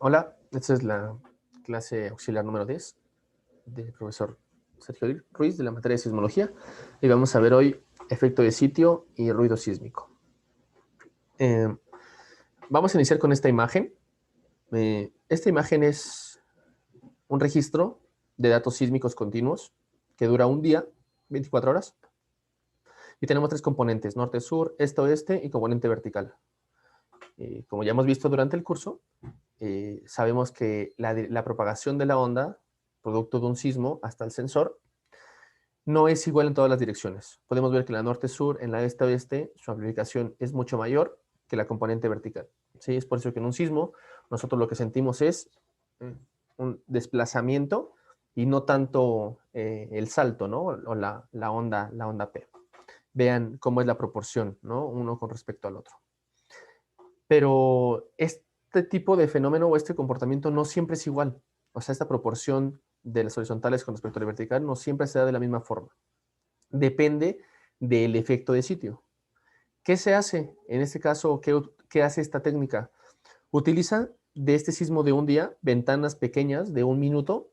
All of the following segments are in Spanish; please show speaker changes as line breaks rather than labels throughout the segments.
Hola, esta es la clase auxiliar número 10 del profesor Sergio Ruiz de la materia de sismología y vamos a ver hoy efecto de sitio y ruido sísmico. Eh, Vamos a iniciar con esta imagen. Esta imagen es un registro de datos sísmicos continuos que dura un día, 24 horas, y tenemos tres componentes: norte, sur, este, oeste y componente vertical. Como ya hemos visto durante el curso, sabemos que la propagación de la onda, producto de un sismo hasta el sensor, no es igual en todas las direcciones. Podemos ver que en la norte-sur, en la este-oeste, su amplificación es mucho mayor que la componente vertical. ¿Sí? Es por eso que en un sismo nosotros lo que sentimos es un desplazamiento y no tanto el salto, ¿no? O la onda P. Vean cómo es la proporción, ¿no? Uno con respecto al otro. Pero este tipo de fenómeno o este comportamiento no siempre es igual. O sea, esta proporción de las horizontales con respecto a la vertical no siempre se da de la misma forma. Depende del efecto de sitio. ¿Qué se hace? En este caso, ¿qué hace esta técnica? Utiliza de este sismo de un día ventanas pequeñas de 1 minuto,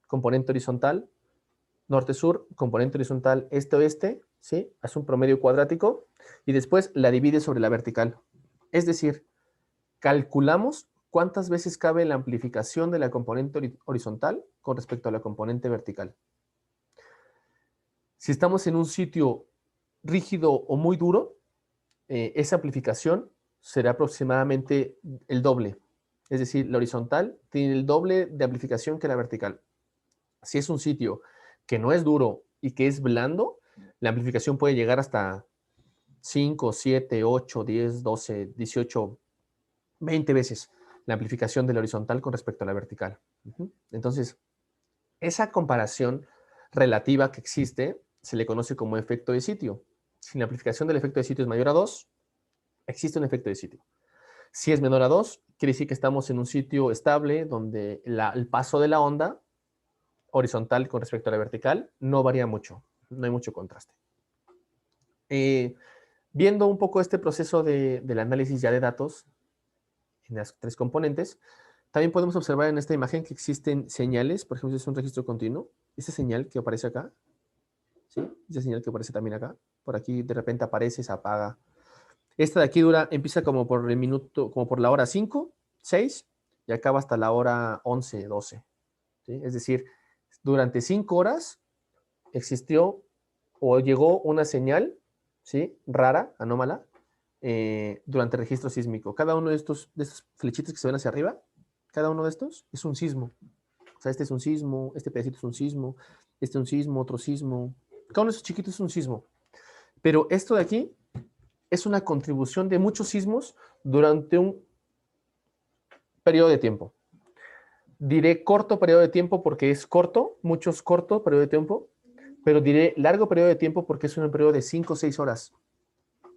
componente horizontal, norte-sur, componente horizontal este-oeste, ¿sí? Hace un promedio cuadrático y después la divide sobre la vertical. Es decir, calculamos cuántas veces cabe la amplificación de la componente horizontal con respecto a la componente vertical. Si estamos en un sitio rígido o muy duro, esa amplificación será aproximadamente el doble. Es decir, la horizontal tiene el doble de amplificación que la vertical. Si es un sitio que no es duro y que es blando, la amplificación puede llegar hasta 5, 7, 8, 10, 12, 18, 20 veces la amplificación de la horizontal con respecto a la vertical. Entonces, esa comparación relativa que existe se le conoce como efecto de sitio. Si la amplificación del efecto de sitio es mayor a 2, existe un efecto de sitio. Si es menor a 2, quiere decir que estamos en un sitio estable donde el paso de la onda horizontal con respecto a la vertical no varía mucho, no hay mucho contraste. Eh, Viendo un poco este proceso del análisis ya de datos en las tres componentes, también podemos observar en esta imagen que existen señales. Por ejemplo, si es un registro continuo, esa señal que aparece acá, ¿sí? Esa señal que aparece también acá, por aquí de repente aparece, se apaga. Esta de aquí empieza como por el minuto, como por la hora 5, 6 y acaba hasta la hora 11, 12. ¿Sí? Es decir, durante 5 horas existió o llegó una señal, ¿sí? Rara, anómala, durante el registro sísmico. Cada uno de estos flechitas que se ven hacia arriba, cada uno de estos es un sismo. O sea, este es un sismo, este pedacito es un sismo, este es un sismo, otro sismo. Cada uno de esos chiquitos es un sismo. Pero esto de aquí es una contribución de muchos sismos durante un periodo de tiempo. Diré corto periodo de tiempo porque es corto, muchos corto periodo de tiempo, pero diré largo periodo de tiempo porque es un periodo de 5 o 6 horas.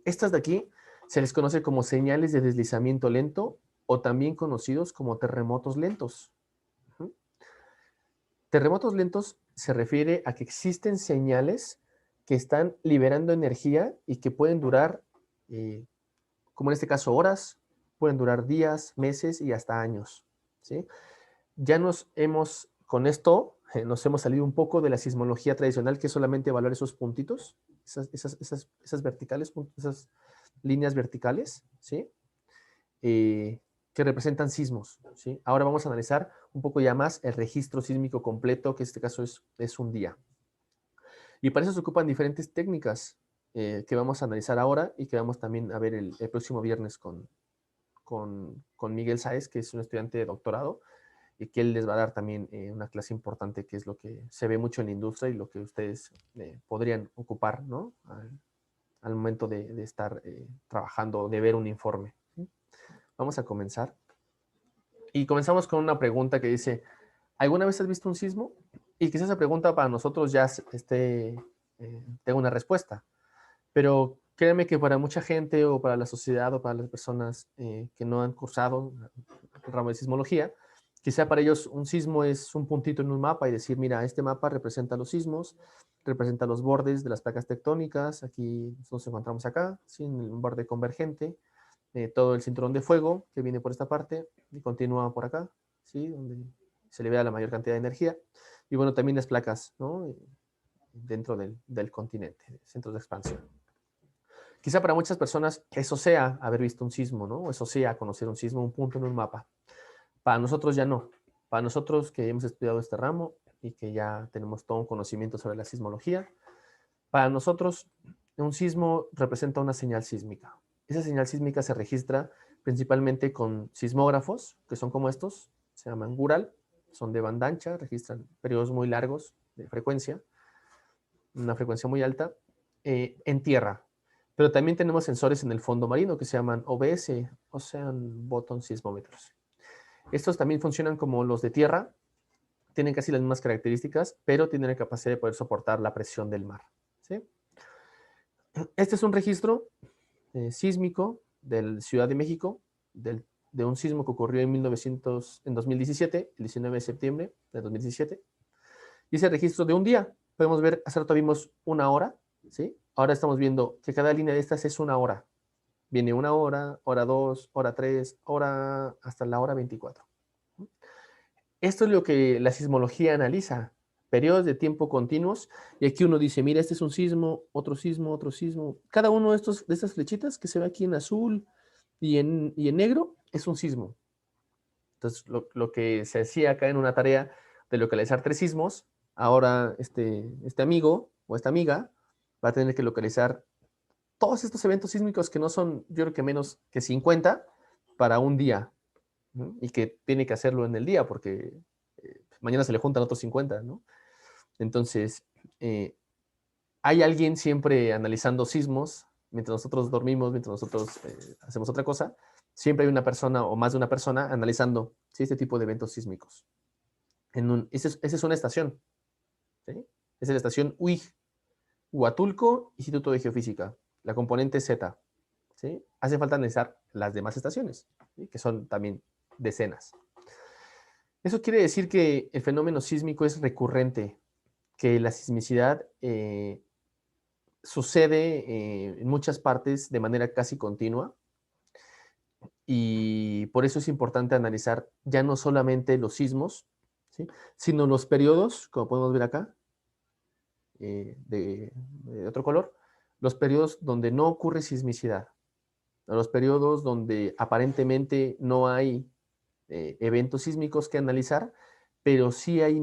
Estas de aquí se les conoce como señales de deslizamiento lento o también conocidos como terremotos lentos. Terremotos lentos se refiere a que existen señales que están liberando energía y que pueden durar, como en este caso, horas, pueden durar días, meses y hasta años. ¿Sí? Ya con esto, nos hemos salido un poco de la sismología tradicional, que es solamente evaluar esos puntitos, esas verticales, esas líneas verticales, ¿sí? Que representan sismos, ¿sí? Ahora vamos a analizar un poco ya más el registro sísmico completo, que en este caso es un día. Y para eso se ocupan diferentes técnicas que vamos a analizar ahora y que vamos también a ver el próximo viernes con Miguel Sáez, que es un estudiante de doctorado, y que él les va a dar también una clase importante, que es lo que se ve mucho en la industria y lo que ustedes podrían ocupar, ¿no? Al momento de estar trabajando, de ver un informe. ¿Sí? Vamos a comenzar. Y comenzamos con una pregunta que dice, ¿alguna vez has visto un sismo? Y quizás esa pregunta para nosotros ya tenga una respuesta. Pero créeme que para mucha gente o para la sociedad o para las personas que no han cursado el ramo de sismología, quizá para ellos un sismo es un puntito en un mapa y decir, mira, este mapa representa los sismos, representa los bordes de las placas tectónicas, aquí nos encontramos acá, ¿sí? En un borde convergente, todo el cinturón de fuego que viene por esta parte y continúa por acá, ¿sí? Donde se le vea la mayor cantidad de energía. Y bueno, también las placas, ¿no? Dentro del continente, centros de expansión. Quizá para muchas personas eso sea haber visto un sismo, ¿no? Eso sea conocer un sismo, un punto en un mapa. Para nosotros ya no. Para nosotros que hemos estudiado este ramo y que ya tenemos todo un conocimiento sobre la sismología, para nosotros un sismo representa una señal sísmica. Esa señal sísmica se registra principalmente con sismógrafos, que son como estos, se llaman Gural, son de banda ancha, registran periodos muy largos de frecuencia, una frecuencia muy alta, en tierra. Pero también tenemos sensores en el fondo marino que se llaman OBS, Ocean Bottom Seismometers. Estos también funcionan como los de tierra, tienen casi las mismas características, pero tienen la capacidad de poder soportar la presión del mar, ¿sí? Este es un registro sísmico de Ciudad de México, de un sismo que ocurrió en 2017, el 19 de septiembre de 2017. Y ese registro de un día, podemos ver, hace rato vimos una hora, ¿sí? Ahora estamos viendo que cada línea de estas es una hora. Viene una hora, hora 2, hora 3, hora hasta la hora 24. Esto es lo que la sismología analiza, periodos de tiempo continuos, y aquí uno dice, mira, este es un sismo, otro sismo, otro sismo. Cada uno de estas flechitas que se ve aquí en azul y en negro es un sismo. Entonces, lo que se hacía acá en una tarea de localizar 3 sismos, ahora este amigo o esta amiga va a tener que localizar todos estos eventos sísmicos que no son, yo creo que menos que 50 para un día, ¿no? Y que tiene que hacerlo en el día porque mañana se le juntan otros 50, ¿no? Entonces, hay alguien siempre analizando sismos, mientras nosotros dormimos, mientras nosotros hacemos otra cosa, siempre hay una persona o más de una persona analizando, ¿sí?, este tipo de eventos sísmicos. Esa es una estación, ¿sí? Es la estación UIG, Huatulco, Instituto de Geofísica, la componente Z, ¿sí? Hace falta analizar las demás estaciones, ¿sí?, que son también decenas. Eso quiere decir que el fenómeno sísmico es recurrente, que la sismicidad sucede en muchas partes de manera casi continua, y por eso es importante analizar ya no solamente los sismos, ¿sí?, sino los periodos, como podemos ver acá, de otro color, los periodos donde no ocurre sismicidad, los periodos donde aparentemente no hay eventos sísmicos que analizar, pero sí hay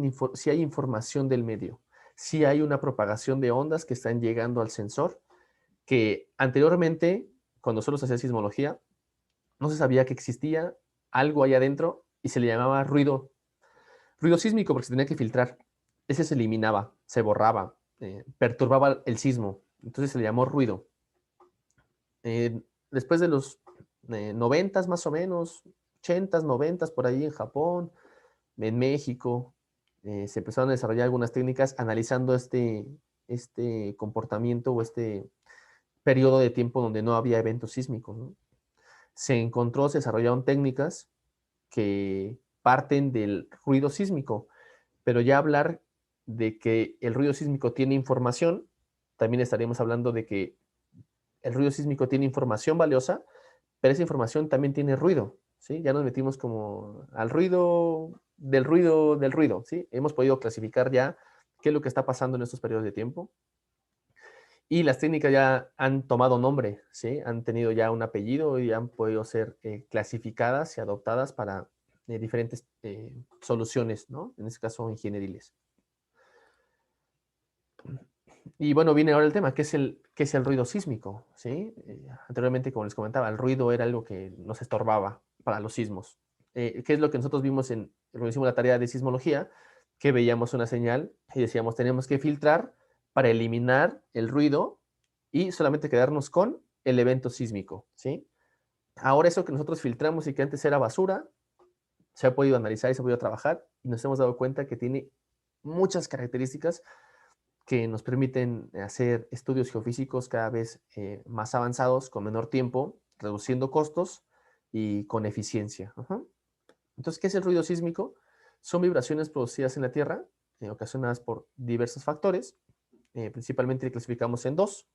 información del medio, sí hay una propagación de ondas que están llegando al sensor, que anteriormente, cuando solo se hacía sismología, no se sabía que existía algo ahí adentro y se le llamaba ruido sísmico porque se tenía que filtrar. Ese se eliminaba, se borraba, perturbaba el sismo, entonces se le llamó ruido. Después de los 90 más o menos, 80s, 90s, por ahí en Japón, en México, se empezaron a desarrollar algunas técnicas analizando este comportamiento o este periodo de tiempo donde no había eventos sísmicos, ¿no? Se desarrollaron técnicas que parten del ruido sísmico, pero ya hablar de que el ruido sísmico tiene información, también estaríamos hablando de que el ruido sísmico tiene información valiosa, pero esa información también tiene ruido, ¿sí? Ya nos metimos como al ruido del ruido del ruido, ¿sí? Hemos podido clasificar ya qué es lo que está pasando en estos periodos de tiempo. Y las técnicas ya han tomado nombre, ¿sí? Han tenido ya un apellido y han podido ser clasificadas y adoptadas para diferentes soluciones, ¿no? En este caso, ingenieriles. Y bueno, viene ahora el tema, qué es el ruido sísmico? ¿Sí? Anteriormente, como les comentaba, el ruido era algo que nos estorbaba para los sismos. ¿Qué es lo que nosotros vimos cuando hicimos la tarea de sismología? Que veíamos una señal y decíamos, tenemos que filtrar para eliminar el ruido y solamente quedarnos con el evento sísmico, ¿sí? Ahora eso que nosotros filtramos y que antes era basura, se ha podido analizar y se ha podido trabajar y nos hemos dado cuenta que tiene muchas características que nos permiten hacer estudios geofísicos cada vez más avanzados, con menor tiempo, reduciendo costos y con eficiencia. Ajá. Entonces, ¿qué es el ruido sísmico? Son vibraciones producidas en la Tierra, ocasionadas por diversos factores. Principalmente clasificamos en dos.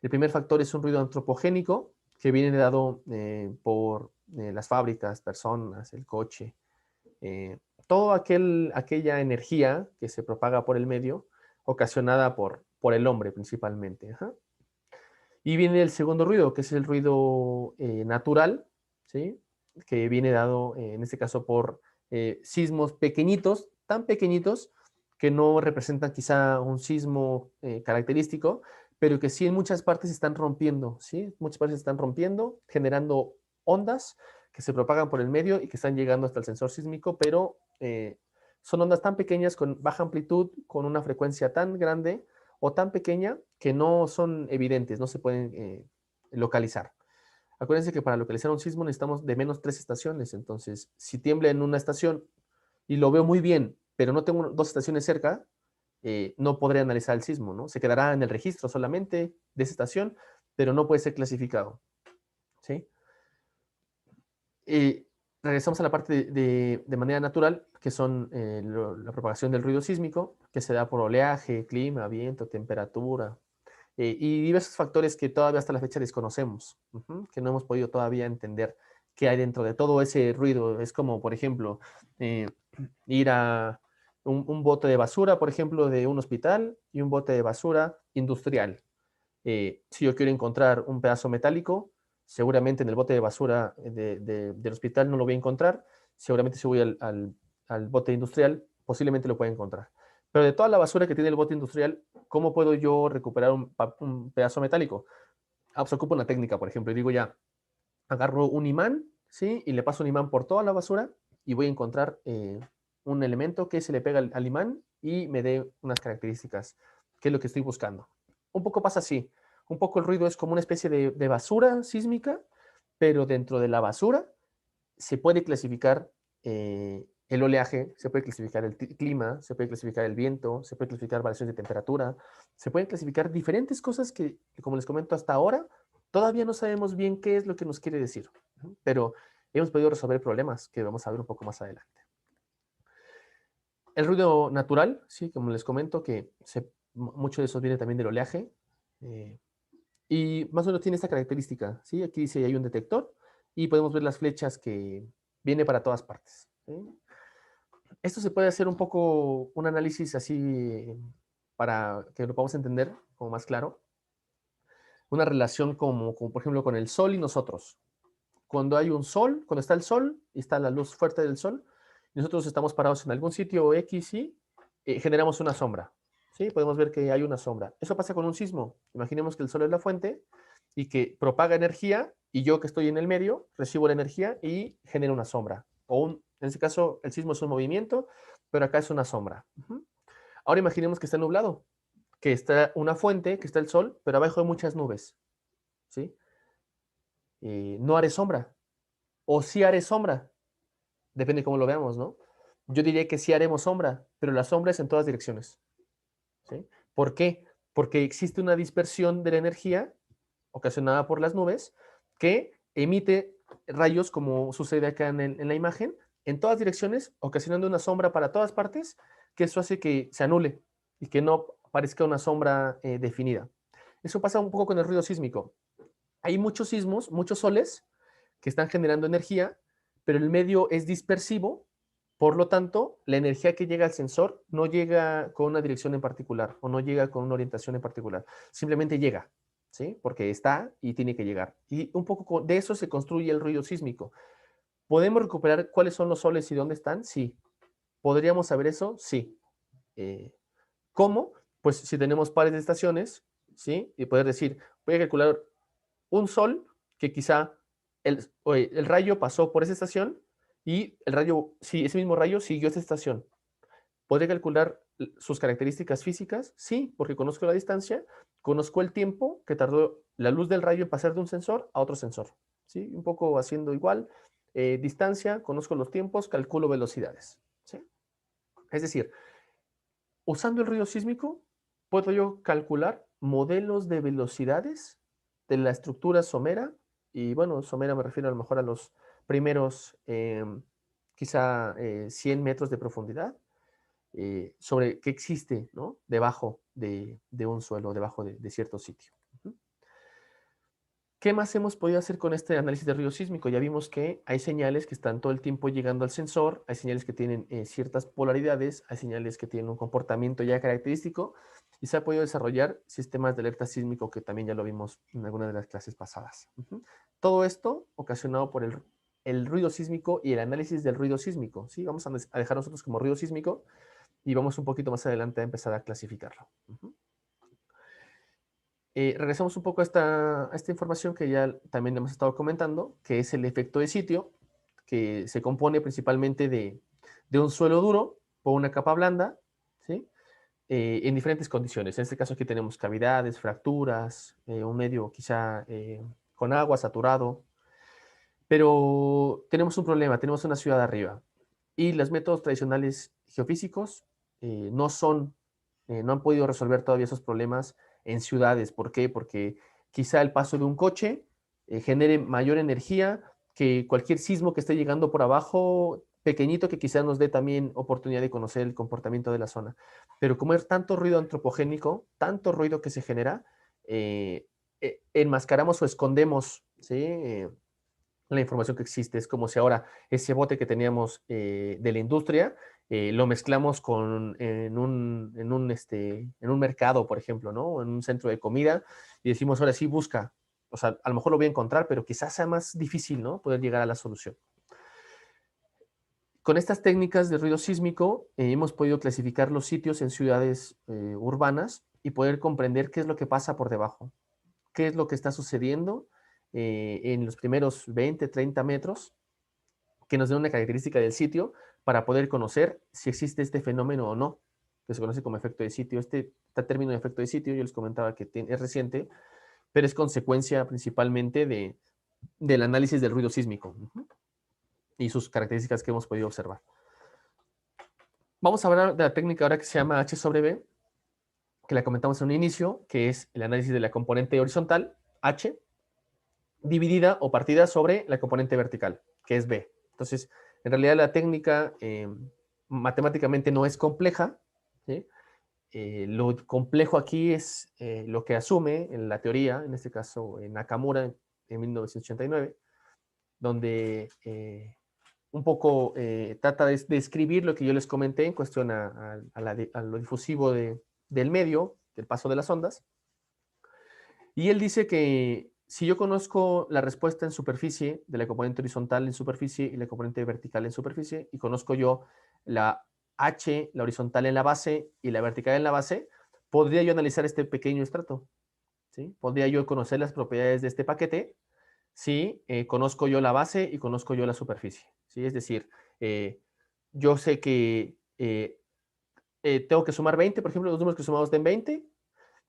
El primer factor es un ruido antropogénico, que viene dado por las fábricas, personas, el coche, toda aquella energía que se propaga por el medio, ocasionada por el hombre principalmente. Ajá. Y viene el segundo ruido, que es el ruido natural, ¿sí? Que viene dado, en este caso, por sismos pequeñitos, tan pequeñitos, que no representan quizá un sismo característico, pero que sí en muchas partes están rompiendo, ¿sí? Muchas partes están rompiendo, generando ondas que se propagan por el medio y que están llegando hasta el sensor sísmico, pero son ondas tan pequeñas con baja amplitud, con una frecuencia tan grande o tan pequeña que no son evidentes, no se pueden localizar. Acuérdense que para localizar un sismo necesitamos de menos 3 estaciones. Entonces, si tiembla en una estación y lo veo muy bien, pero no tengo 2 estaciones cerca, no podré analizar el sismo, ¿no? Se quedará en el registro solamente de esa estación, pero no puede ser clasificado, ¿sí? Eh, Regresamos a la parte de manera natural, que son la propagación del ruido sísmico, que se da por oleaje, clima, viento, temperatura, y diversos factores que todavía hasta la fecha desconocemos, que no hemos podido todavía entender qué hay dentro de todo ese ruido. Es como, por ejemplo, eh, ir a un bote de basura, por ejemplo, de un hospital y un bote de basura industrial. Si yo quiero encontrar un pedazo metálico, seguramente en el bote de basura del hospital no lo voy a encontrar. Seguramente si voy al bote industrial, posiblemente lo pueda encontrar. Pero de toda la basura que tiene el bote industrial, ¿cómo puedo yo recuperar un pedazo metálico? Ah, pues ocupo una técnica, por ejemplo, y digo ya, agarro un imán, ¿sí? Y le paso un imán por toda la basura y voy a encontrar un elemento que se le pega al imán y me dé unas características, que es lo que estoy buscando. Un poco pasa así, un poco el ruido es como una especie de basura sísmica, pero dentro de la basura se puede clasificar el oleaje, se puede clasificar el clima, se puede clasificar el viento, se puede clasificar variaciones de temperatura, se pueden clasificar diferentes cosas que, como les comento hasta ahora, todavía no sabemos bien qué es lo que nos quiere decir, pero hemos podido resolver problemas que vamos a ver un poco más adelante. El ruido natural, sí, como les comento, que mucho de eso viene también del oleaje, eh, y más o menos tiene esta característica, ¿sí? Aquí dice hay un detector y podemos ver las flechas que viene para todas partes, ¿sí? Esto se puede hacer un poco un análisis así para que lo podamos entender como más claro. Una relación como por ejemplo con el sol y nosotros. Cuando hay un sol, cuando está el sol y está la luz fuerte del sol, nosotros estamos parados en algún sitio X y generamos una sombra. ¿Sí? Podemos ver que hay una sombra. Eso pasa con un sismo. Imaginemos que el sol es la fuente y que propaga energía y yo que estoy en el medio recibo la energía y genera una sombra. En este caso, el sismo es un movimiento, pero acá es una sombra. Ahora imaginemos que está nublado, que está una fuente, que está el sol, pero abajo hay muchas nubes. ¿Sí? No haré sombra. O sí haré sombra. Depende de cómo lo veamos, ¿no? Yo diría que sí haremos sombra, pero la sombra es en todas direcciones. ¿Sí? ¿Por qué? Porque existe una dispersión de la energía ocasionada por las nubes que emite rayos, como sucede acá en la imagen, en todas direcciones, ocasionando una sombra para todas partes, que eso hace que se anule y que no parezca una sombra definida. Eso pasa un poco con el ruido sísmico. Hay muchos sismos, muchos soles que están generando energía, pero el medio es dispersivo, por lo tanto, la energía que llega al sensor no llega con una dirección en particular o no llega con una orientación en particular, simplemente llega, ¿sí? Porque está y tiene que llegar. Y un poco de eso se construye el ruido sísmico. ¿Podemos recuperar cuáles son los soles y dónde están? Sí. ¿Podríamos saber eso? Sí. Eh, ¿Cómo? Pues si tenemos pares de estaciones, ¿sí? Y poder decir, voy a calcular un sol que quizá el rayo pasó por esa estación y el rayo, sí, ese mismo rayo siguió esa estación. ¿Podría calcular sus características físicas? Sí, porque conozco la distancia, conozco el tiempo que tardó la luz del rayo en pasar de un sensor a otro sensor. ¿Sí? Un poco haciendo igual. Distancia, conozco los tiempos, calculo velocidades. ¿Sí? Es decir, usando el ruido sísmico, puedo yo calcular modelos de velocidades de la estructura somera, y bueno, somera me refiero a lo mejor a los primeros quizá 100 metros de profundidad, sobre qué existe, ¿no? Debajo de un suelo, debajo de cierto sitio. ¿Qué más hemos podido hacer con este análisis de ruido sísmico? Ya vimos que hay señales que están todo el tiempo llegando al sensor, hay señales que tienen ciertas polaridades, hay señales que tienen un comportamiento ya característico y se ha podido desarrollar sistemas de alerta sísmico que también ya lo vimos en alguna de las clases pasadas. Todo esto ocasionado por el ruido sísmico y el análisis del ruido sísmico. ¿Sí? Vamos a dejar nosotros como ruido sísmico y vamos un poquito más adelante a empezar a clasificarlo. Regresamos un poco a esta información que ya también hemos estado comentando, que es el efecto de sitio, que se compone principalmente de un suelo duro por una capa blanda, ¿sí? En diferentes condiciones. En este caso aquí tenemos cavidades, fracturas, un medio quizá con agua, saturado, pero tenemos un problema, tenemos una ciudad arriba y los métodos tradicionales geofísicos no han podido resolver todavía esos problemas en ciudades. ¿Por qué? Porque quizá el paso de un coche genere mayor energía que cualquier sismo que esté llegando por abajo, pequeñito, que quizá nos dé también oportunidad de conocer el comportamiento de la zona. Pero como es tanto ruido antropogénico, tanto ruido que se genera, enmascaramos o escondemos, ¿sí? La información que existe. Es como si ahora ese bote que teníamos de la industria lo mezclamos en un mercado, por ejemplo, ¿no? O en un centro de comida y decimos, ahora sí, busca. O sea, a lo mejor lo voy a encontrar, pero quizás sea más difícil, ¿no? Poder llegar a la solución. Con estas técnicas de ruido sísmico hemos podido clasificar los sitios en ciudades urbanas y poder comprender qué es lo que pasa por debajo, qué es lo que está sucediendo en los primeros 20, 30 metros, que nos den una característica del sitio para poder conocer si existe este fenómeno o no, que se conoce como efecto de sitio. Este término de efecto de sitio, yo les comentaba que es reciente, pero es consecuencia principalmente del análisis del ruido sísmico y sus características que hemos podido observar. Vamos a hablar de la técnica ahora que se llama H sobre B, que la comentamos en un inicio, que es el análisis de la componente horizontal, H, dividida o partida sobre la componente vertical, que es B. Entonces, en realidad la técnica matemáticamente no es compleja, ¿sí? Lo complejo aquí es lo que asume en la teoría, en este caso en Nakamura en 1989, donde un poco trata de describir lo que yo les comenté en cuestión a lo difusivo del medio, del paso de las ondas. Y él dice que si yo conozco la respuesta en superficie de la componente horizontal en superficie y la componente vertical en superficie, y conozco yo la H, la horizontal en la base y la vertical en la base, podría yo analizar este pequeño estrato, ¿sí? Podría yo conocer las propiedades de este paquete si conozco yo la base y conozco yo la superficie, ¿sí? Es decir, yo sé que tengo que sumar 20, por ejemplo, los números que sumamos den 20,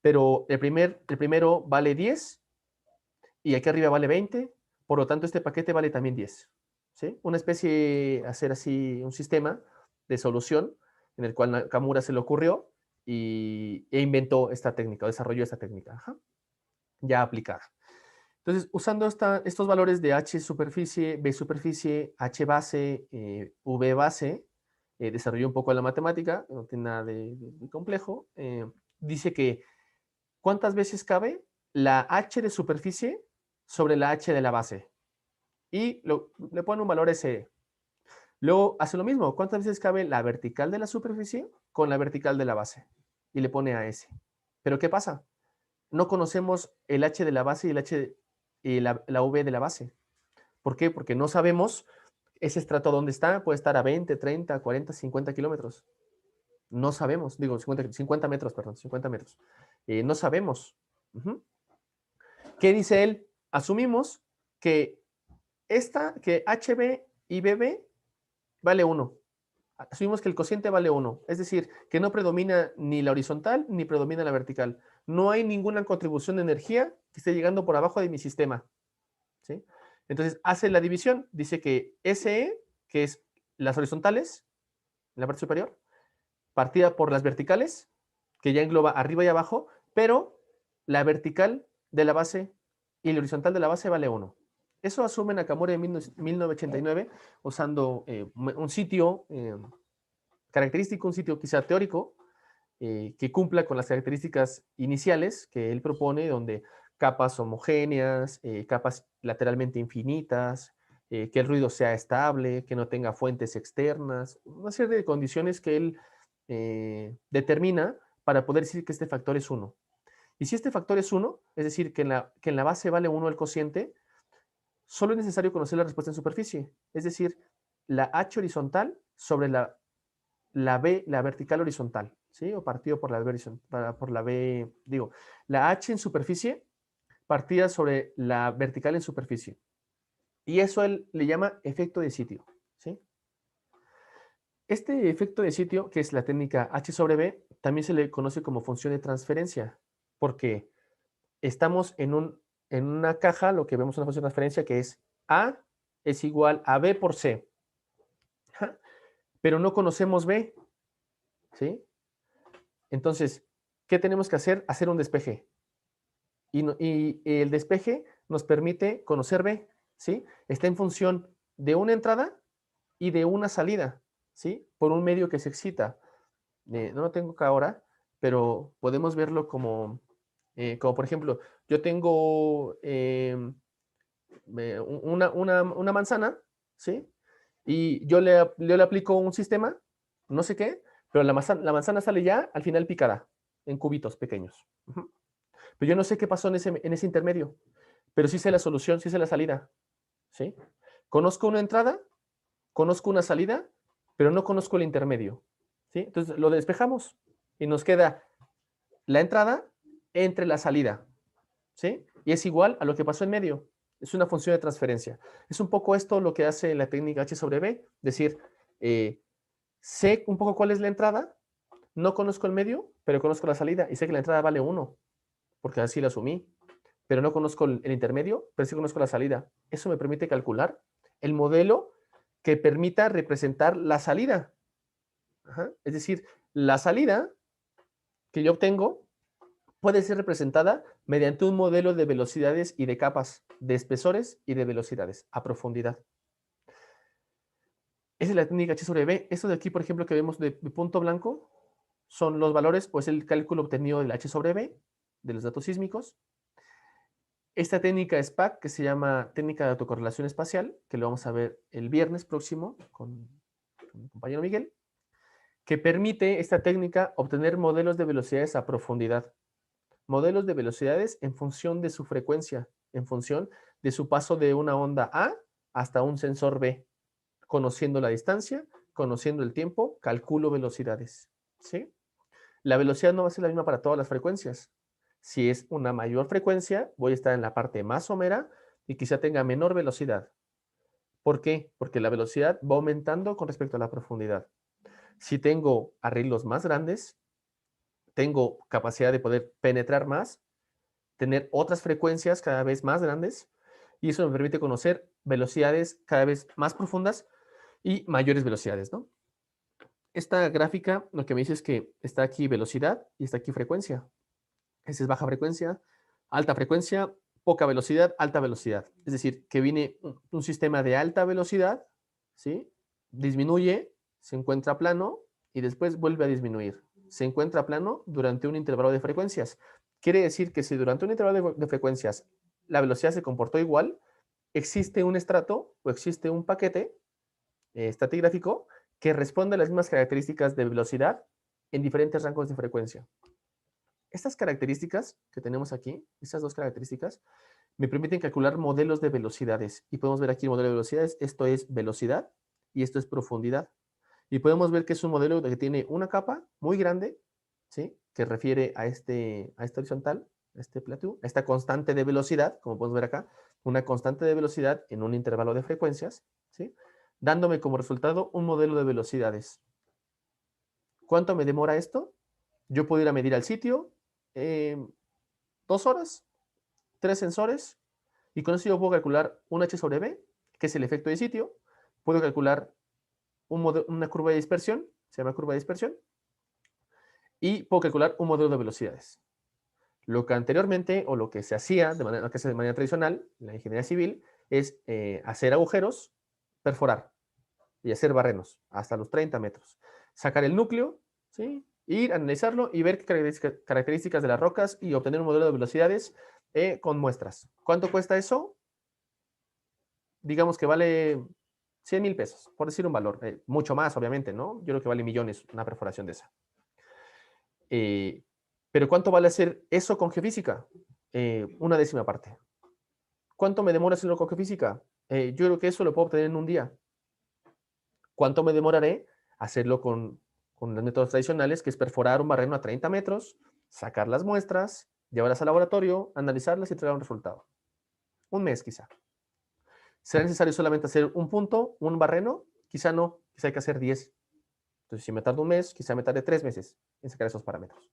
pero el primero vale 10 y aquí arriba vale 20, por lo tanto este paquete vale también 10. ¿Sí? Una especie, hacer así un sistema de solución en el cual Nakamura se le ocurrió e inventó esta técnica, o desarrolló esta técnica, ya aplicada. Entonces, usando estos valores de H superficie, B superficie, H base, V base, desarrolló un poco la matemática, no tiene nada de complejo. Dice que ¿cuántas veces cabe la H de superficie sobre la H de la base? Y le pone un valor S. Luego hace lo mismo. ¿Cuántas veces cabe la vertical de la superficie con la vertical de la base? Y le pone a S. Pero ¿qué pasa? No conocemos el H de la base y el H y la V de la base. ¿Por qué? Porque no sabemos ese estrato dónde está. Puede estar a 20, 30, 40, 50 kilómetros. No sabemos. Digo, 50 metros, perdón, 50 metros. No sabemos. ¿Qué dice él? Asumimos que que HB y BB vale 1. Asumimos que el cociente vale 1. Es decir, que no predomina ni la horizontal ni predomina la vertical. No hay ninguna contribución de energía que esté llegando por abajo de mi sistema. ¿Sí? Entonces hace la división. Dice que SE, que es las horizontales, en la parte superior, partida por las verticales, que ya engloba arriba y abajo, pero la vertical de la base y la horizontal de la base vale 1. Eso asume Nakamura en 1989 usando un sitio característico, un sitio quizá teórico, que cumpla con las características iniciales que él propone, donde capas homogéneas, capas lateralmente infinitas, que el ruido sea estable, que no tenga fuentes externas, una serie de condiciones que él determina para poder decir que este factor es 1. Y si este factor es 1, es decir, que en la base vale 1 el cociente, solo es necesario conocer la respuesta en superficie, es decir, la h horizontal sobre la b, la vertical horizontal, ¿sí? O partido por la b, digo, la h en superficie partida sobre la vertical en superficie. Y eso él le llama efecto de sitio, ¿sí? Este efecto de sitio, que es la técnica H sobre B, también se le conoce como función de transferencia, porque estamos en una caja, lo que vemos en una función de transferencia, que es A es igual a B por C, pero no conocemos B, ¿sí? Entonces, ¿qué tenemos que hacer? Hacer un despeje. Y el despeje nos permite conocer B, ¿sí? Está en función de una entrada y de una salida, ¿sí? Por un medio que se excita. No lo tengo acá ahora, pero podemos verlo como por ejemplo, yo tengo una manzana, ¿sí? Y yo le aplico un sistema, no sé qué, pero la manzana sale ya al final picada, en cubitos pequeños. Pero yo no sé qué pasó en ese intermedio, pero sí sé la solución, sí sé la salida, ¿sí? Conozco una entrada, conozco una salida, pero no conozco el intermedio, ¿sí? Entonces lo despejamos y nos queda la entrada entre la salida, ¿sí? Y es igual a lo que pasó en medio. Es una función de transferencia. Es un poco esto lo que hace la técnica H sobre B, decir, sé un poco cuál es la entrada, no conozco el medio, pero conozco la salida y sé que la entrada vale 1, porque así la asumí, pero no conozco el intermedio, pero sí conozco la salida. Eso me permite calcular el modelo que permita representar la salida. Ajá. Es decir, la salida que yo obtengo puede ser representada mediante un modelo de velocidades y de capas, de espesores y de velocidades a profundidad. Esa es la técnica H sobre B. Esto de aquí, por ejemplo, que vemos de punto blanco, son los valores, pues el cálculo obtenido del H sobre B, de los datos sísmicos. Esta técnica SPAC, que se llama técnica de autocorrelación espacial, que lo vamos a ver el viernes próximo con mi compañero Miguel, que permite esta técnica obtener modelos de velocidades a profundidad. Modelos de velocidades en función de su frecuencia, en función de su paso de una onda A hasta un sensor B. Conociendo la distancia, conociendo el tiempo, calculo velocidades, ¿sí? La velocidad no va a ser la misma para todas las frecuencias. Si es una mayor frecuencia, voy a estar en la parte más somera y quizá tenga menor velocidad. ¿Por qué? Porque la velocidad va aumentando con respecto a la profundidad. Si tengo arreglos más grandes, tengo capacidad de poder penetrar más, tener otras frecuencias cada vez más grandes, y eso me permite conocer velocidades cada vez más profundas y mayores velocidades, ¿no? Esta gráfica lo que me dice es que está aquí velocidad y está aquí frecuencia. Esa es baja frecuencia, alta frecuencia, poca velocidad, alta velocidad. Es decir, que viene un sistema de alta velocidad, ¿sí? Disminuye, se encuentra plano y después vuelve a disminuir. Se encuentra plano durante un intervalo de frecuencias. Quiere decir que si durante un intervalo de frecuencias la velocidad se comportó igual, existe un estrato o existe un paquete estratigráfico que responde a las mismas características de velocidad en diferentes rangos de frecuencia. Estas características que tenemos aquí, estas dos características, me permiten calcular modelos de velocidades. Y podemos ver aquí el modelo de velocidades. Esto es velocidad y esto es profundidad. Y podemos ver que es un modelo que tiene una capa muy grande, ¿sí? Que refiere a esta horizontal, a este plateau, a esta constante de velocidad, como podemos ver acá, una constante de velocidad en un intervalo de frecuencias, ¿sí? Dándome como resultado un modelo de velocidades. ¿Cuánto me demora esto? Yo puedo ir a medir al sitio, 2 horas, 3 sensores, y con eso yo puedo calcular un H sobre B, que es el efecto de sitio. Puedo calcular una curva de dispersión, se llama curva de dispersión, y puedo calcular un modelo de velocidades. Lo que anteriormente, o lo que se hacía de manera tradicional, en la ingeniería civil, es hacer agujeros, perforar y hacer barrenos hasta los 30 metros. Sacar el núcleo, ¿sí? Ir, analizarlo y ver qué características de las rocas y obtener un modelo de velocidades con muestras. ¿Cuánto cuesta eso? Digamos que vale 100,000 pesos, por decir un valor. Mucho más, obviamente, ¿no? Yo creo que vale millones una perforación de esa. Eh, pero ¿cuánto vale hacer eso con geofísica? Una décima parte. ¿Cuánto me demora hacerlo con geofísica? Yo creo que eso lo puedo obtener en un día. ¿Cuánto me demoraré hacerlo con los métodos tradicionales, que es perforar un barreno a 30 metros, sacar las muestras, llevarlas al laboratorio, analizarlas y entregar un resultado? Un mes quizá. ¿Será necesario solamente hacer un punto, un barreno? Quizá no, quizá hay que hacer 10. Entonces, si me tardo un mes, quizá me tarde 3 meses en sacar esos parámetros.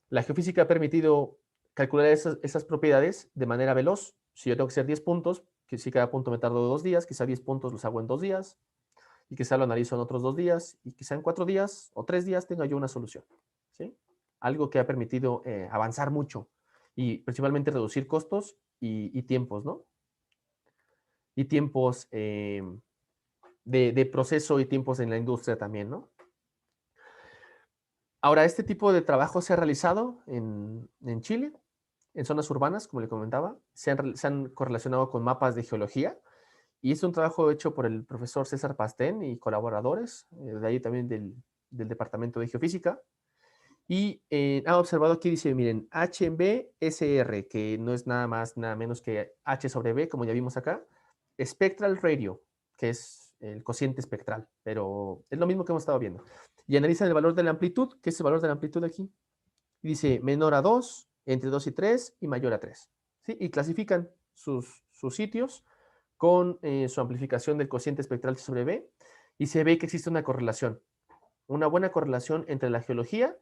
La geofísica ha permitido calcular esas propiedades de manera veloz. Si yo tengo que hacer 10 puntos, que si cada punto me tardo 2 días, quizá 10 puntos los hago en 2 días, y quizá lo analizo en otros 2 días, y quizá en 4 días o 3 días tenga yo una solución. ¿Sí? Algo que ha permitido avanzar mucho y principalmente reducir costos y tiempos, ¿no? Y tiempos de proceso y tiempos en la industria también, ¿no? Ahora, este tipo de trabajo se ha realizado en Chile, en zonas urbanas, como le comentaba, se han correlacionado con mapas de geología, y es un trabajo hecho por el profesor César Pastén y colaboradores, de ahí también del Departamento de Geofísica, y ha observado aquí, dice, miren, HBSR, que no es nada más, nada menos que H sobre B, como ya vimos acá, Spectral Radio, que es el cociente espectral, pero es lo mismo que hemos estado viendo. Y analizan el valor de la amplitud, que es el valor de la amplitud aquí. Y dice menor a 2, entre 2 y 3 y mayor a 3. ¿Sí? Y clasifican sus sitios con su amplificación del cociente espectral sobre B, y se ve que existe una buena correlación entre la geología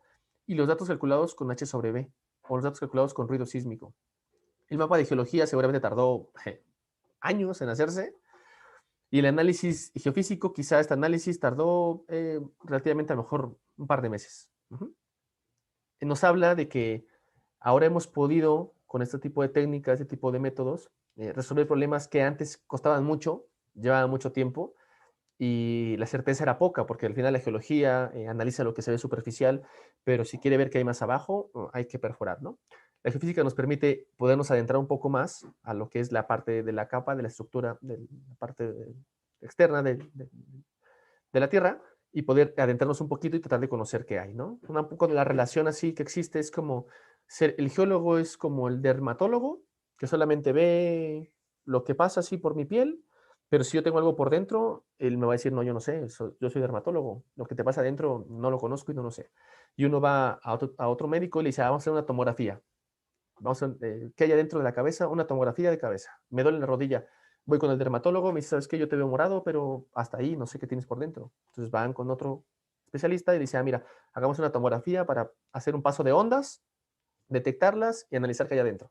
y los datos calculados con H sobre B, o los datos calculados con ruido sísmico. El mapa de geología seguramente tardó años en hacerse, y el análisis geofísico, quizá este análisis tardó relativamente a lo mejor un par de meses. Nos habla de que ahora hemos podido, con este tipo de técnicas, este tipo de métodos, resolver problemas que antes costaban mucho, llevaban mucho tiempo, y la certeza era poca, porque al final la geología analiza lo que se ve superficial, pero si quiere ver qué hay más abajo, hay que perforar, ¿no? La geofísica nos permite podernos adentrar un poco más a lo que es la parte de la capa, de la estructura, de la parte externa de la Tierra, y poder adentrarnos un poquito y tratar de conocer qué hay, ¿no? Un poco de la relación así que existe es como, el geólogo es como el dermatólogo, que solamente ve lo que pasa así por mi piel, pero si yo tengo algo por dentro, él me va a decir, no, yo no sé, yo soy dermatólogo, lo que te pasa adentro no lo conozco y no lo sé. Y uno va a otro médico y le dice, vamos a hacer una tomografía. ¿Qué hay adentro de la cabeza? Una tomografía de cabeza. Me duele la rodilla. Voy con el dermatólogo, me dice, ¿sabes qué? Yo te veo morado, pero hasta ahí, no sé qué tienes por dentro. Entonces van con otro especialista y le dice, mira, hagamos una tomografía para hacer un paso de ondas, detectarlas y analizar qué hay adentro.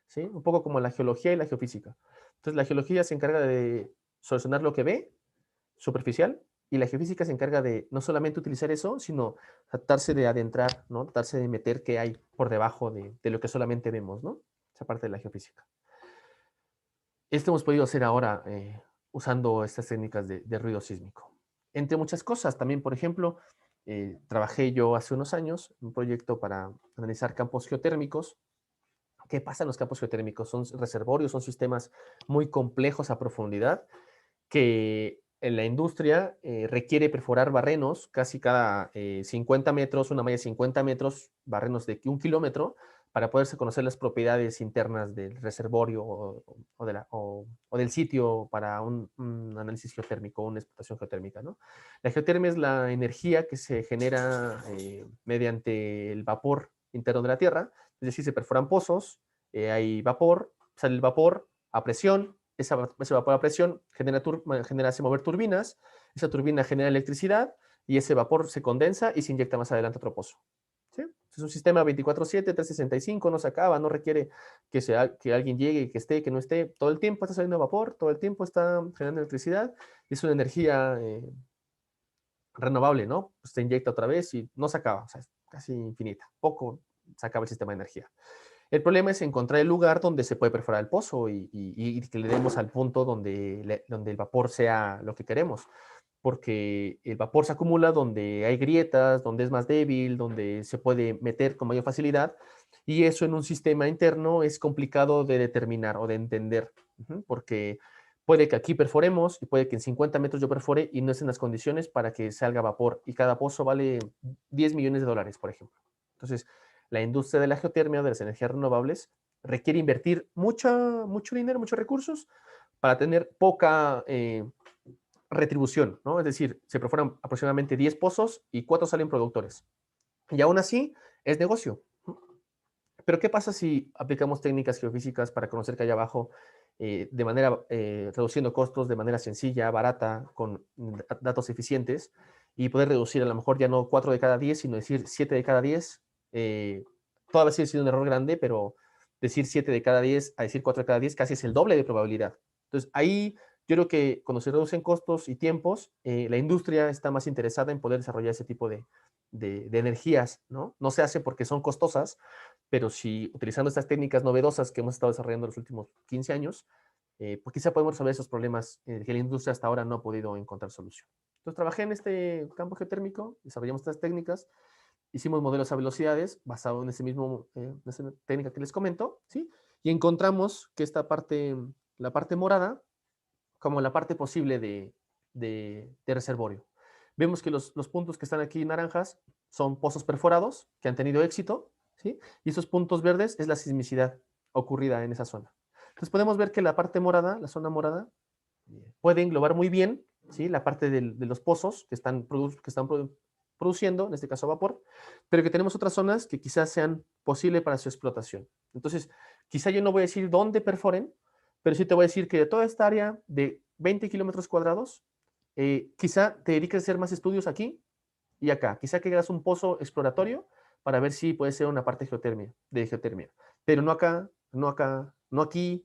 ¿Sí? Un poco como la geología y la geofísica. Entonces la geología se encarga de solucionar lo que ve, superficial, y la geofísica se encarga de no solamente utilizar eso, sino tratarse de adentrar, ¿no? Tratarse de meter qué hay por debajo de lo que solamente vemos, ¿no? Esa parte de la geofísica. Esto hemos podido hacer ahora usando estas técnicas de ruido sísmico. Entre muchas cosas, también, por ejemplo, trabajé yo hace unos años en un proyecto para analizar campos geotérmicos. ¿Qué pasa en los campos geotérmicos? Son reservorios, son sistemas muy complejos a profundidad, que en la industria requiere perforar barrenos casi cada 50 metros, una malla de 50 metros, barrenos de 1 kilómetro, para poderse conocer las propiedades internas del reservorio o del sitio para un análisis geotérmico, una explotación geotérmica, ¿no? La geotermia es la energía que se genera mediante el vapor interno de la Tierra, es decir, se perforan pozos, hay vapor, sale el vapor a presión, ese vapor a presión hace mover turbinas, esa turbina genera electricidad y ese vapor se condensa y se inyecta más adelante a otro pozo. ¿Sí? Es un sistema 24/7, 365, no se acaba, no requiere que alguien llegue, que esté, que no esté. Todo el tiempo está saliendo vapor, todo el tiempo está generando electricidad, y es una energía renovable, ¿no? Pues se inyecta otra vez y no se acaba, o sea, es casi infinita. Poco se acaba el sistema de energía. El problema es encontrar el lugar donde se puede perforar el pozo y que le demos al punto donde el vapor sea lo que queremos, porque el vapor se acumula donde hay grietas, donde es más débil, donde se puede meter con mayor facilidad, Y eso en un sistema interno es complicado de determinar o de entender, porque puede que aquí perforemos y puede que en 50 metros yo perfore y no estén las condiciones para que salga vapor. Y cada pozo vale 10 millones de dólares, por ejemplo. Entonces, la industria de la geotermia, de las energías renovables, requiere invertir mucho dinero, muchos recursos para tener poca retribución, ¿no? Es decir, se perforan aproximadamente 10 pozos y 4 salen productores. Y aún así, es negocio. Pero ¿qué pasa si aplicamos técnicas geofísicas para conocer qué hay abajo de manera, reduciendo costos de manera sencilla, barata, con datos eficientes y poder reducir a lo mejor ya no 4 de cada 10, sino decir 7 de cada 10? Todavía sigue siendo un error grande, pero decir 7 de cada 10 a decir 4 de cada 10 casi es el doble de probabilidad. Entonces, ahí yo creo que cuando se reducen costos y tiempos, la industria está más interesada en poder desarrollar ese tipo de energías, ¿no? No se hace porque son costosas, pero si utilizando estas técnicas novedosas que hemos estado desarrollando en los últimos 15 años, pues quizá podemos resolver esos problemas que la industria hasta ahora no ha podido encontrar solución. Entonces trabajé en este campo geotérmico, desarrollamos estas técnicas, hicimos modelos a velocidades basados en en esa técnica que les comento, ¿sí? Y encontramos que esta parte, la parte morada, como la parte posible de reservorio. Vemos que los puntos que están aquí naranjas son pozos perforados que han tenido éxito, ¿sí? Y esos puntos verdes es la sismicidad ocurrida en esa zona. Entonces podemos ver que la parte morada, la zona morada, puede englobar muy bien, ¿sí? La parte de los pozos que están produciendo, en este caso vapor, pero que tenemos otras zonas que quizás sean posibles para su explotación. Entonces, quizá yo no voy a decir dónde perforen, pero sí te voy a decir que de toda esta área de 20 kilómetros cuadrados, quizá te dediques a hacer más estudios aquí y acá. Quizá que hagas un pozo exploratorio para ver si puede ser una parte de geotermia, pero no acá, no acá, no aquí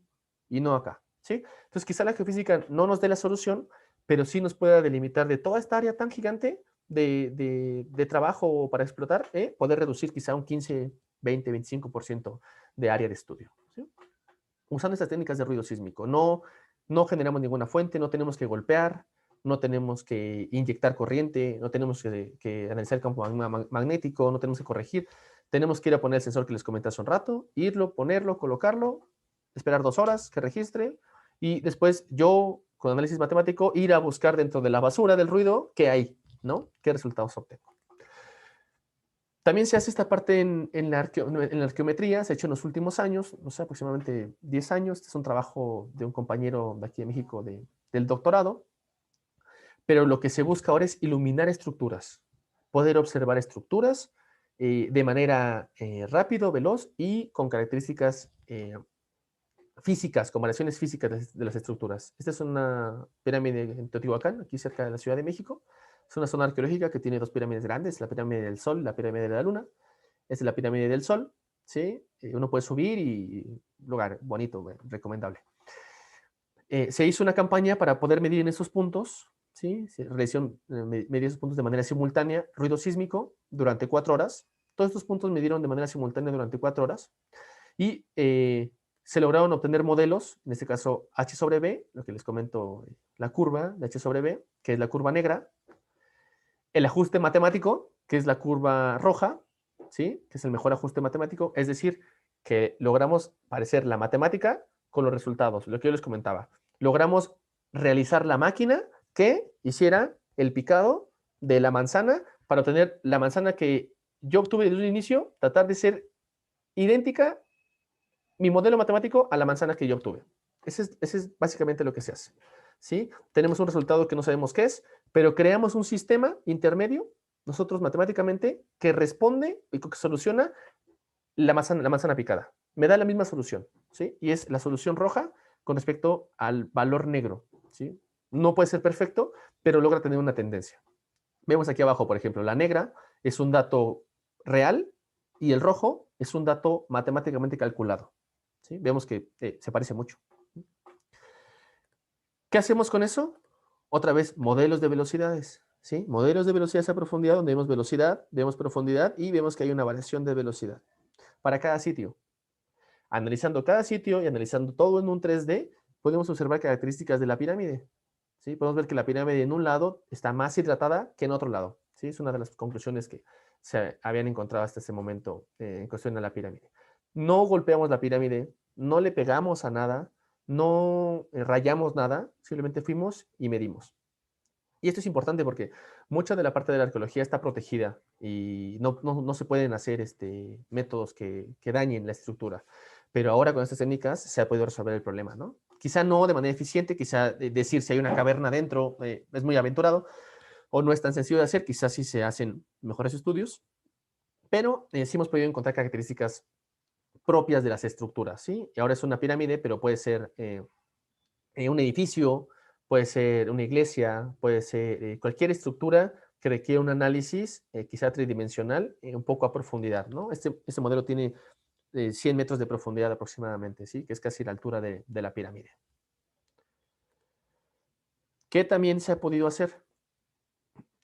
y no acá, ¿sí? Entonces quizá la geofísica no nos dé la solución, pero sí nos pueda delimitar de toda esta área tan gigante de trabajo para explotar, poder reducir quizá un 15, 20, 25% de área de estudio, ¿sí? Usando estas técnicas de ruido sísmico. No generamos ninguna fuente, no tenemos que golpear, no tenemos que inyectar corriente, no tenemos que analizar el campo magnético, no tenemos que corregir. Tenemos que ir a poner el sensor que les comenté hace un rato, irlo, ponerlo, colocarlo, esperar 2 horas que registre y después yo, con análisis matemático, ir a buscar dentro de la basura del ruido qué hay, ¿no? ¿Qué resultados obtengo? También se hace esta parte en la arqueometría, se ha hecho en los últimos años, no sé, aproximadamente 10 años. Este es un trabajo de un compañero de aquí de México del doctorado, pero lo que se busca ahora es iluminar estructuras, poder observar estructuras de manera rápido, veloz y con características físicas, con variaciones físicas de las estructuras. Esta es una pirámide en Teotihuacán, aquí cerca de la Ciudad de México. Es una zona arqueológica que tiene 2 pirámides grandes, la pirámide del Sol y la pirámide de la Luna. Esta es la pirámide del Sol, ¿sí? Uno puede subir y lugar bonito, recomendable. Se hizo una campaña para poder medir en esos puntos, ¿sí? Se realizó medir esos puntos de manera simultánea, ruido sísmico durante 4 horas. Todos estos puntos midieron de manera simultánea durante 4 horas y se lograron obtener modelos, en este caso H sobre B, lo que les comento, la curva de H sobre B, que es la curva negra, el ajuste matemático, que es la curva roja, ¿sí? Que es el mejor ajuste matemático, es decir, que logramos parecer la matemática con los resultados, lo que yo les comentaba. Logramos realizar la máquina que hiciera el picado de la manzana para obtener la manzana que yo obtuve desde un inicio, tratar de ser idéntica mi modelo matemático a la manzana que yo obtuve. Ese es básicamente lo que se hace. ¿Sí? Tenemos un resultado que no sabemos qué es, pero creamos un sistema intermedio, nosotros matemáticamente, que responde y que soluciona la manzana picada. Me da la misma solución, ¿sí? Y es la solución roja con respecto al valor negro, ¿sí? No puede ser perfecto, pero logra tener una tendencia. Vemos aquí abajo, por ejemplo, la negra es un dato real y el rojo es un dato matemáticamente calculado. ¿Sí? Vemos que se parece mucho. ¿Qué hacemos con eso? Otra vez, modelos de velocidades. ¿Sí? Modelos de velocidades a profundidad donde vemos velocidad, vemos profundidad y vemos que hay una variación de velocidad para cada sitio. Analizando cada sitio y analizando todo en un 3D, podemos observar características de la pirámide. ¿Sí? Podemos ver que la pirámide en un lado está más hidratada que en otro lado. ¿Sí? Es una de las conclusiones que se habían encontrado hasta ese momento en cuestión de la pirámide. no golpeamos la pirámide, no le pegamos a nada, no rayamos nada, simplemente fuimos y medimos. Y esto es importante porque mucha de la parte de la arqueología está protegida y no se pueden hacer métodos que dañen la estructura. Pero ahora con estas técnicas se ha podido resolver el problema, ¿no? Quizá no de manera eficiente, quizá decir si hay una caverna dentro es muy aventurado o no es tan sencillo de hacer, quizás sí se hacen mejores estudios, pero sí hemos podido encontrar características propias de las estructuras, ¿sí? Y ahora es una pirámide, pero puede ser un edificio, puede ser una iglesia, puede ser cualquier estructura que requiere un análisis quizá tridimensional, un poco a profundidad, ¿no? Este modelo tiene 100 metros de profundidad aproximadamente, ¿sí? Que es casi la altura de la pirámide. ¿Qué también se ha podido hacer?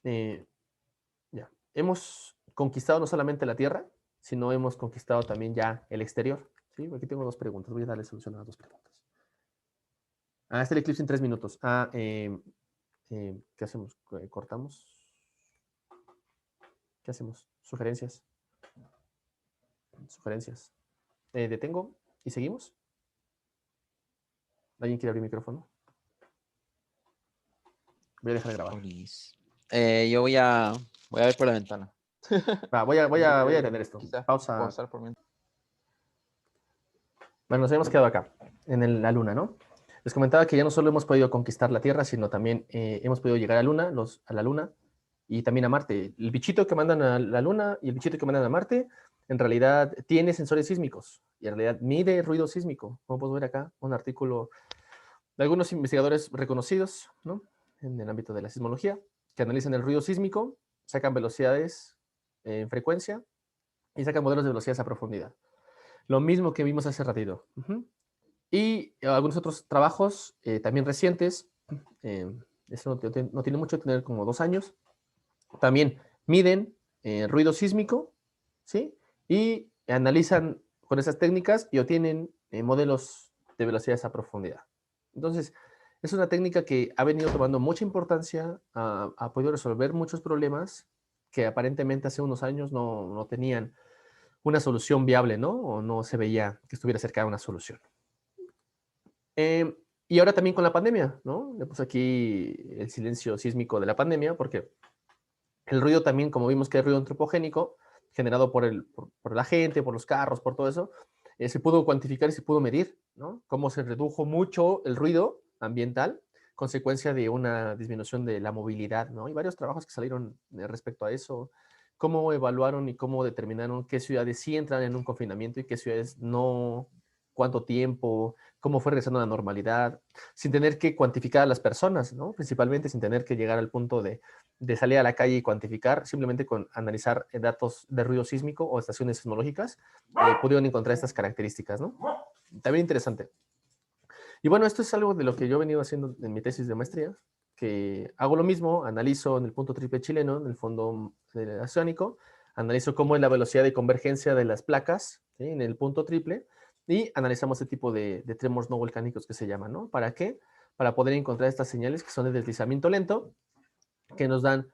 Ya. Hemos conquistado no solamente la Tierra, sino hemos conquistado también ya el exterior. ¿Sí? Aquí tengo 2 preguntas, voy a darle solución a las 2 preguntas. Está el eclipse en 3 minutos. ¿Qué hacemos? ¿Cortamos? ¿Qué hacemos? Sugerencias. Sugerencias. Detengo y seguimos. ¿Alguien quiere abrir el micrófono? Voy a dejar de grabar.
Yo voy a ver por la ventana.
Voy a detener esto. Pausa.
Pausar por mientras.
Bueno, nos habíamos quedado acá, en la Luna, ¿no? Les comentaba que ya no solo hemos podido conquistar la Tierra, sino también hemos podido llegar a la Luna y también a Marte. El bichito que mandan a la Luna y el bichito que mandan a Marte, en realidad tiene sensores sísmicos y en realidad mide ruido sísmico. Como podemos ver acá, un artículo de algunos investigadores reconocidos, ¿no? En el ámbito de la sismología, que analizan el ruido sísmico, sacan velocidades en frecuencia y sacan modelos de velocidades a profundidad. Lo mismo que vimos hace ratito. Y algunos otros trabajos también recientes, eso no tiene mucho, tener como 2 años, también miden ruido sísmico, ¿sí? Y analizan con esas técnicas y obtienen modelos de velocidades a profundidad. Entonces, es una técnica que ha venido tomando mucha importancia, ha podido resolver muchos problemas que aparentemente hace unos años no tenían una solución viable, ¿no? O no se veía que estuviera cerca de una solución. Y ahora también con la pandemia, ¿no? Le puse aquí el silencio sísmico de la pandemia, porque el ruido también, como vimos que hay ruido antropogénico, generado por la gente, por los carros, por todo eso, se pudo cuantificar y se pudo medir, ¿no? Cómo se redujo mucho el ruido ambiental, consecuencia de una disminución de la movilidad, ¿no? Hay varios trabajos que salieron respecto a eso, cómo evaluaron y cómo determinaron qué ciudades sí entran en un confinamiento y qué ciudades no, cuánto tiempo, cómo fue regresando a la normalidad, sin tener que cuantificar a las personas, ¿no? Principalmente sin tener que llegar al punto de salir a la calle y cuantificar, simplemente con analizar datos de ruido sísmico o estaciones sismológicas, pudieron encontrar estas características, ¿no? También interesante. Y bueno, esto es algo de lo que yo he venido haciendo en mi tesis de maestría, que hago lo mismo, analizo en el punto triple chileno, en el fondo oceánico, analizo cómo es la velocidad de convergencia de las placas, ¿sí? En el punto triple, y analizamos este tipo de tremors no volcánicos que se llaman, ¿no? ¿Para qué? Para poder encontrar estas señales que son de deslizamiento lento, que nos dan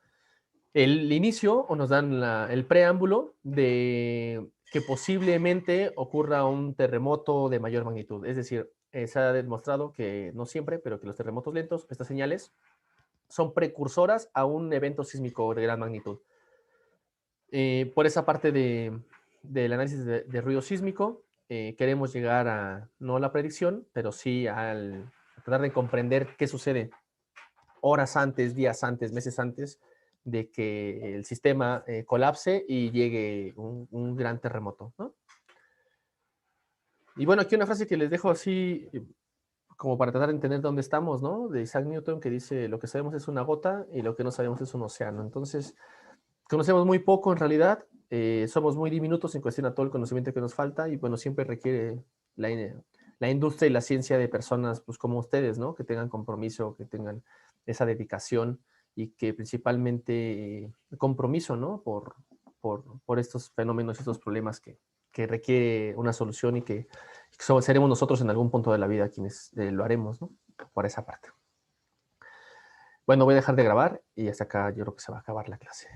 el inicio o nos dan el preámbulo de que posiblemente ocurra un terremoto de mayor magnitud. Es decir, se ha demostrado que no siempre, pero que los terremotos lentos, estas señales, son precursoras a un evento sísmico de gran magnitud. Por esa parte del análisis de ruido sísmico, queremos llegar a, no a la predicción, pero sí al tratar de comprender qué sucede horas antes, días antes, meses antes de que el sistema colapse y llegue un gran terremoto, ¿no? Y bueno, aquí una frase que les dejo así como para tratar de entender dónde estamos, ¿no? De Isaac Newton, que dice, lo que sabemos es una gota y lo que no sabemos es un océano. Entonces, conocemos muy poco en realidad, somos muy diminutos en cuestión a todo el conocimiento que nos falta y bueno, siempre requiere la industria y la ciencia de personas pues como ustedes, ¿no? Que tengan compromiso, que tengan esa dedicación y que principalmente compromiso, ¿no? Por estos fenómenos, estos problemas que requiere una solución y que seremos nosotros en algún punto de la vida quienes lo haremos, ¿no? Por esa parte. Bueno, voy a dejar de grabar y hasta acá yo creo que se va a acabar la clase.